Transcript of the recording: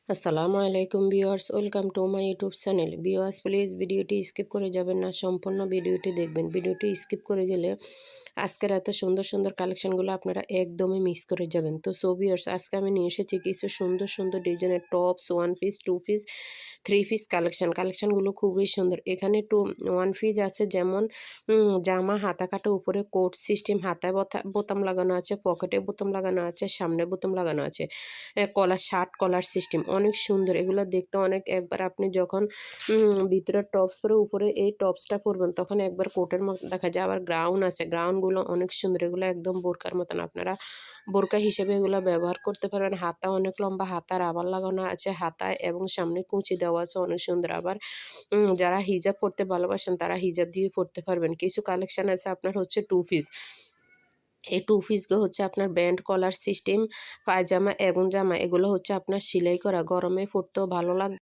আসসালামু আলাইকুম viewers, welcome to my YouTube channel. Viewers, please ভিডিওটি স্কিপ করে যাবেন না, সম্পূর্ণ ভিডিওটি দেখবেন। ভিডিওটি স্কিপ করে গেলে আজকের এত সুন্দর সুন্দর কালেকশনগুলো আপনারা একদমই মিস করে যাবেন। তো ভিউয়ার্স, আজকে আমি নিয়ে এসেছি কিছু সুন্দর সুন্দর ডিজাইনের tops, one piece, two piece, three piece কালেকশনগুলো খুবই সুন্দর। এখানে ওয়ান পিস আছে, যেমন জামা হাতা কাটা, উপরে কোট সিস্টেম, হাতায় বোতাম লাগানো আছে, পকেটে বোতাম লাগানো আছে, সামনে বোতাম লাগানো আছে, কলার শার্ট কলার সিস্টেম অনেক সুন্দর। এগুলো দেখতে অনেক, একবার আপনি যখন ভিতরে টপস পরে উপরে এই টপসটা পরবেন তখন একবার কোটের মতো দেখা যায়। আবার গ্রাউন আছে, গ্রাউনগুলো অনেক সুন্দর। এগুলো একদম বোরকার মতন, আপনারা বোরকা হিসেবে এগুলো ব্যবহার করতে পারবেন। হাতা অনেক লম্বা, হাতা রাবার লাগানো আছে হাতায়, এবং সামনে কুঁচি দেওয়া আছে অনেক সুন্দর। আবার যারা হিজাব পরতে ভালোবাসেন তারা হিজাব দিয়ে পরতে পারবেন। কিছু কালেকশন আছে আপনার হচ্ছে টু পিস। এই টু পিসগুলো হচ্ছে আপনার ব্যান্ড কলার সিস্টেম, পায়জামা এবং জামা, এগুলো হচ্ছে আপনার সেলাই করা, গরমে পরতেও ভালো লাগবে।